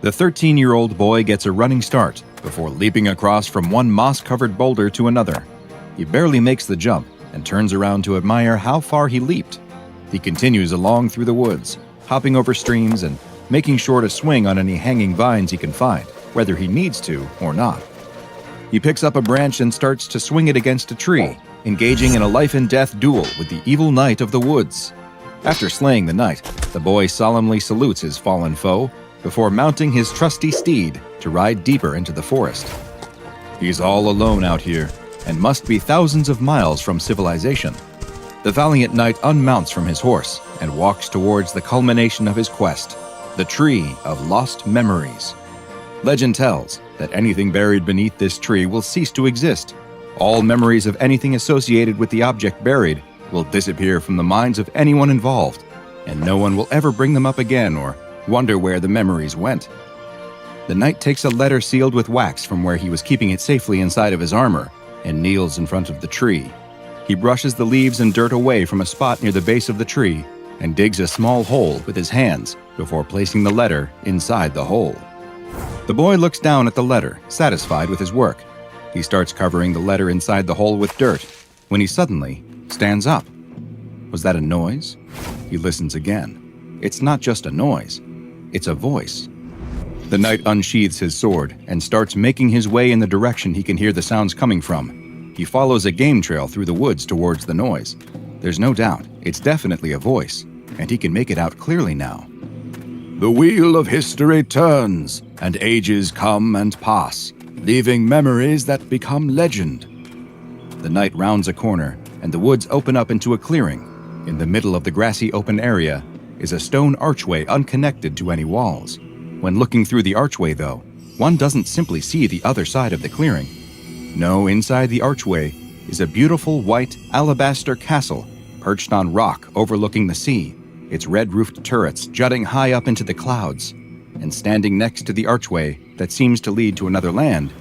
The 13-year-old boy gets a running start before leaping across from one moss-covered boulder to another. He barely makes the jump and turns around to admire how far he leaped. He continues along through the woods, hopping over streams and making sure to swing on any hanging vines he can find, whether he needs to or not. He picks up a branch and starts to swing it against a tree, engaging in a life-and-death duel with the evil knight of the woods. After slaying the knight, the boy solemnly salutes his fallen foe before mounting his trusty steed to ride deeper into the forest. He's all alone out here and must be thousands of miles from civilization. The valiant knight unmounts from his horse and walks towards the culmination of his quest, the Tree of Lost Memories. Legend tells that anything buried beneath this tree will cease to exist. All memories of anything associated with the object buried will disappear from the minds of anyone involved, and no one will ever bring them up again or wonder where the memories went. The knight takes a letter sealed with wax from where he was keeping it safely inside of his armor and kneels in front of the tree. He brushes the leaves and dirt away from a spot near the base of the tree and digs a small hole with his hands before placing the letter inside the hole. The boy looks down at the letter, satisfied with his work. He starts covering the letter inside the hole with dirt when he suddenly stands up. Was that a noise? He listens again. It's not just a noise. It's a voice. The knight unsheathes his sword and starts making his way in the direction he can hear the sounds coming from. He follows a game trail through the woods towards the noise. There's no doubt, it's definitely a voice, and he can make it out clearly now. The wheel of history turns, and ages come and pass, leaving memories that become legend. The knight rounds a corner, and the woods open up into a clearing. In the middle of the grassy open area is a stone archway unconnected to any walls. When looking through the archway, though, one doesn't simply see the other side of the clearing. No, inside the archway is a beautiful white alabaster castle perched on rock overlooking the sea, its red-roofed turrets jutting high up into the clouds. And standing next to the archway that seems to lead to another land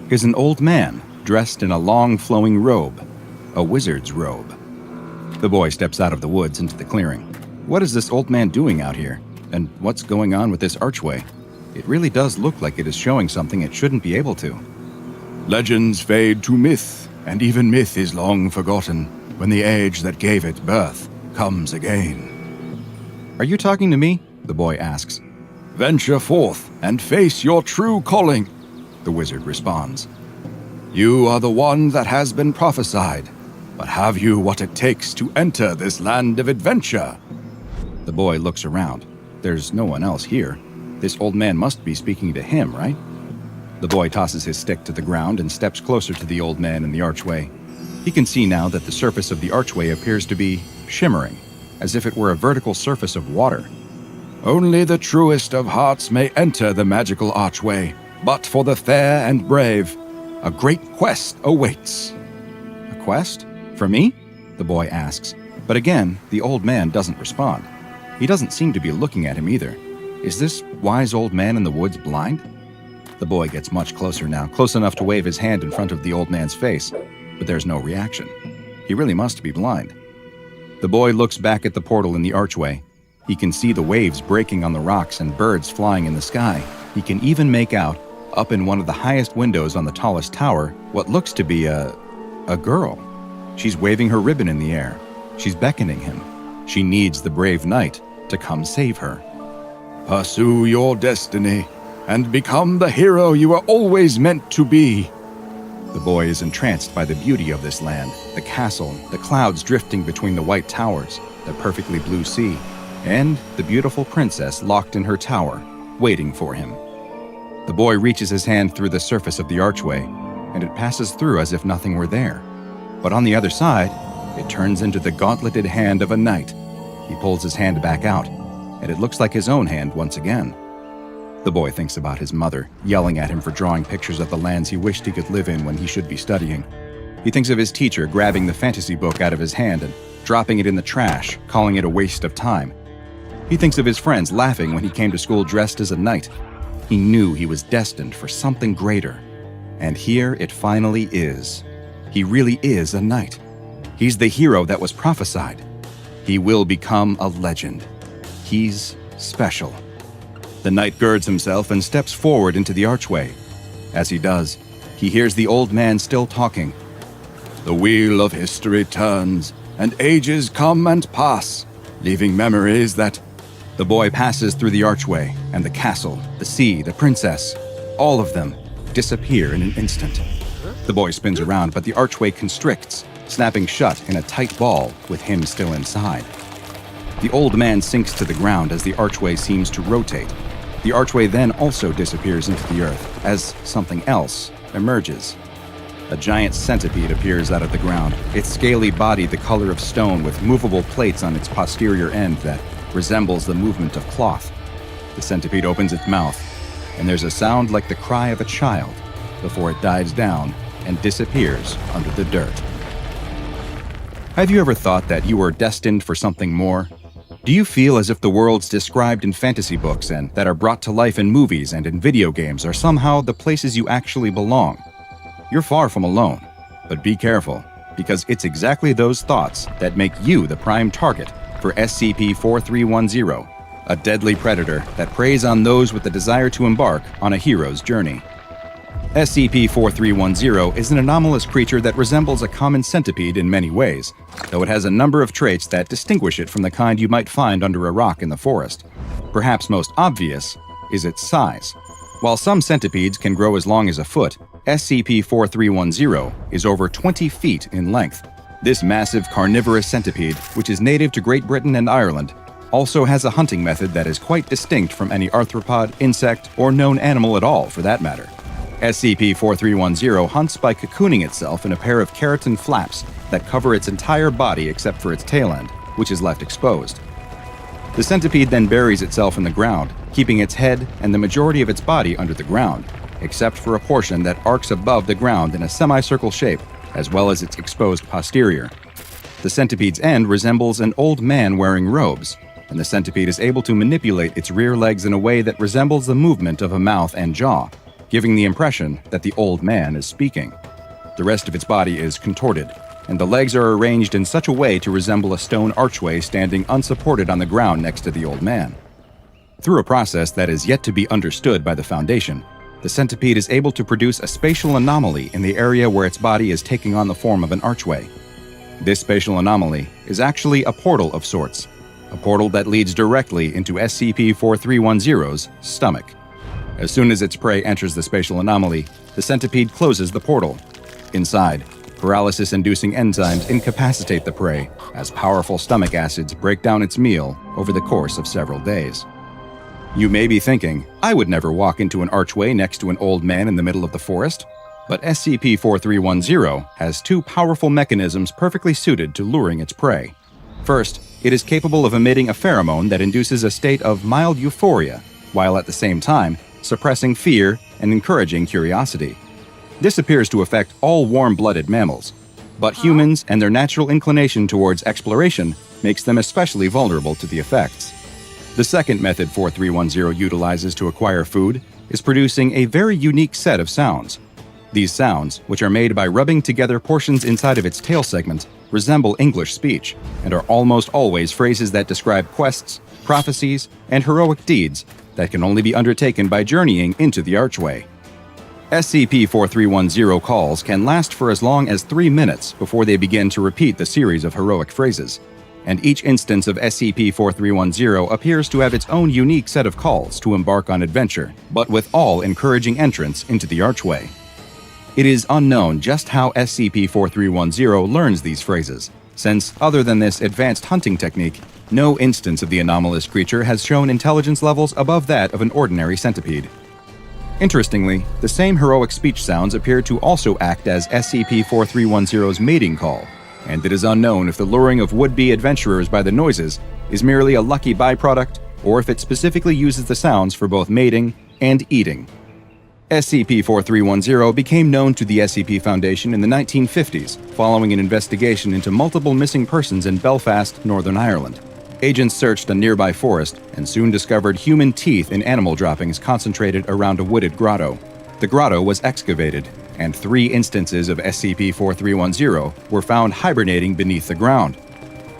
is an old man dressed in a long flowing robe, a wizard's robe. The boy steps out of the woods into the clearing. What is this old man doing out here? And what's going on with this archway? It really does look like it is showing something it shouldn't be able to. Legends fade to myth, and even myth is long forgotten when the age that gave it birth comes again. Are you talking to me? The boy asks. Venture forth and face your true calling, the wizard responds. You are the one that has been prophesied, but have you what it takes to enter this land of adventure? The boy looks around. There's no one else here. This old man must be speaking to him, right? The boy tosses his stick to the ground and steps closer to the old man in the archway. He can see now that the surface of the archway appears to be shimmering, as if it were a vertical surface of water. Only the truest of hearts may enter the magical archway, but for the fair and brave, a great quest awaits. A quest? For me? The boy asks, but again, the old man doesn't respond. He doesn't seem to be looking at him either. Is this wise old man in the woods blind? The boy gets much closer now, close enough to wave his hand in front of the old man's face, but there's no reaction. He really must be blind. The boy looks back at the portal in the archway. He can see the waves breaking on the rocks and birds flying in the sky. He can even make out, up in one of the highest windows on the tallest tower, what looks to be a girl. She's waving her ribbon in the air. She's beckoning him. She needs the brave knight to come save her. Pursue your destiny and become the hero you were always meant to be. The boy is entranced by the beauty of this land, the castle, the clouds drifting between the white towers, the perfectly blue sea, and the beautiful princess locked in her tower, waiting for him. The boy reaches his hand through the surface of the archway, and it passes through as if nothing were there. But on the other side, it turns into the gauntleted hand of a knight. He pulls his hand back out, and it looks like his own hand once again. The boy thinks about his mother, yelling at him for drawing pictures of the lands he wished he could live in when he should be studying. He thinks of his teacher grabbing the fantasy book out of his hand and dropping it in the trash, calling it a waste of time. He thinks of his friends laughing when he came to school dressed as a knight. He knew he was destined for something greater. And here it finally is. He really is a knight. He's the hero that was prophesied. He will become a legend. He's special. The knight girds himself and steps forward into the archway. As he does, he hears the old man still talking. "The wheel of history turns, and ages come and pass, leaving memories that..." The boy passes through the archway, and the castle, the sea, the princess, all of them disappear in an instant. The boy spins around, but the archway constricts, snapping shut in a tight ball with him still inside. The old man sinks to the ground as the archway seems to rotate. The archway then also disappears into the earth as something else emerges. A giant centipede appears out of the ground, its scaly body the color of stone with movable plates on its posterior end that resembles the movement of cloth. The centipede opens its mouth, and there's a sound like the cry of a child before it dies down and disappears under the dirt. Have you ever thought that you were destined for something more? Do you feel as if the worlds described in fantasy books and that are brought to life in movies and in video games are somehow the places you actually belong? You're far from alone, but be careful, because it's exactly those thoughts that make you the prime target for SCP-4310, a deadly predator that preys on those with the desire to embark on a hero's journey. SCP-4310 is an anomalous creature that resembles a common centipede in many ways, though it has a number of traits that distinguish it from the kind you might find under a rock in the forest. Perhaps most obvious is its size. While some centipedes can grow as long as a foot, SCP-4310 is over 20 feet in length. This massive carnivorous centipede, which is native to Great Britain and Ireland, also has a hunting method that is quite distinct from any arthropod, insect, or known animal at all, for that matter. SCP-4310 hunts by cocooning itself in a pair of keratin flaps that cover its entire body except for its tail end, which is left exposed. The centipede then buries itself in the ground, keeping its head and the majority of its body under the ground, except for a portion that arcs above the ground in a semicircle shape, as well as its exposed posterior. The centipede's end resembles an old man wearing robes, and the centipede is able to manipulate its rear legs in a way that resembles the movement of a mouth and jaw, giving the impression that the old man is speaking. The rest of its body is contorted, and the legs are arranged in such a way to resemble a stone archway standing unsupported on the ground next to the old man. Through a process that is yet to be understood by the Foundation, the centipede is able to produce a spatial anomaly in the area where its body is taking on the form of an archway. This spatial anomaly is actually a portal of sorts, a portal that leads directly into SCP-4310's stomach. As soon as its prey enters the spatial anomaly, the centipede closes the portal. Inside, paralysis-inducing enzymes incapacitate the prey as powerful stomach acids break down its meal over the course of several days. You may be thinking, I would never walk into an archway next to an old man in the middle of the forest. But SCP-4310 has two powerful mechanisms perfectly suited to luring its prey. First, it is capable of emitting a pheromone that induces a state of mild euphoria, while at the same time suppressing fear and encouraging curiosity. This appears to affect all warm-blooded mammals, but humans and their natural inclination towards exploration makes them especially vulnerable to the effects. The second method 4310 utilizes to acquire food is producing a very unique set of sounds. These sounds, which are made by rubbing together portions inside of its tail segment, resemble English speech and are almost always phrases that describe quests, prophecies, and heroic deeds that can only be undertaken by journeying into the archway. SCP-4310 calls can last for as long as 3 minutes before they begin to repeat the series of heroic phrases, and each instance of SCP-4310 appears to have its own unique set of calls to embark on adventure, but with all encouraging entrance into the archway. It is unknown just how SCP-4310 learns these phrases, since, other than this advanced hunting technique, no instance of the anomalous creature has shown intelligence levels above that of an ordinary centipede. Interestingly, the same heroic speech sounds appear to also act as SCP-4310's mating call, and it is unknown if the luring of would-be adventurers by the noises is merely a lucky byproduct or if it specifically uses the sounds for both mating and eating. SCP-4310 became known to the SCP Foundation in the 1950s following an investigation into multiple missing persons in Belfast, Northern Ireland. Agents searched a nearby forest and soon discovered human teeth in animal droppings concentrated around a wooded grotto. The grotto was excavated, and 3 instances of SCP-4310 were found hibernating beneath the ground.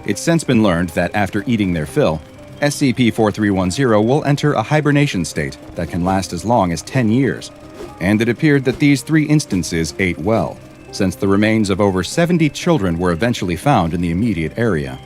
It's since been learned that after eating their fill, SCP-4310 will enter a hibernation state that can last as long as 10 years, and it appeared that these 3 instances ate well, since the remains of over 70 children were eventually found in the immediate area.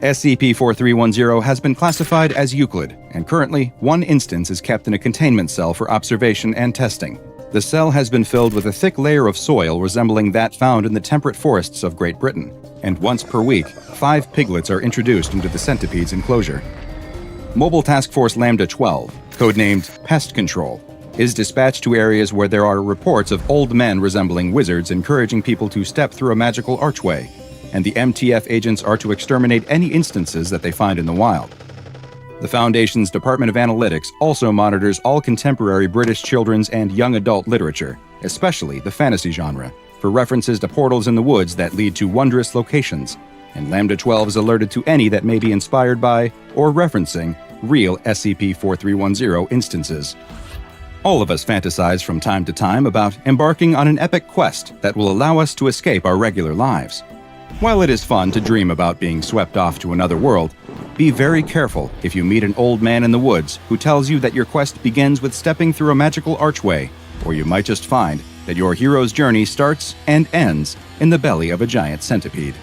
SCP-4310 has been classified as Euclid, and currently 1 instance is kept in a containment cell for observation and testing. The cell has been filled with a thick layer of soil resembling that found in the temperate forests of Great Britain, and once per week, 5 piglets are introduced into the Centipede's enclosure. Mobile Task Force Lambda-12, codenamed Pest Control, is dispatched to areas where there are reports of old men resembling wizards encouraging people to step through a magical archway, and the MTF agents are to exterminate any instances that they find in the wild. The Foundation's Department of Analytics also monitors all contemporary British children's and young adult literature, especially the fantasy genre, for references to portals in the woods that lead to wondrous locations, and Lambda-12 is alerted to any that may be inspired by or referencing real SCP-4310 instances. All of us fantasize from time to time about embarking on an epic quest that will allow us to escape our regular lives. While it is fun to dream about being swept off to another world, be very careful if you meet an old man in the woods who tells you that your quest begins with stepping through a magical archway, or you might just find that your hero's journey starts and ends in the belly of a giant centipede.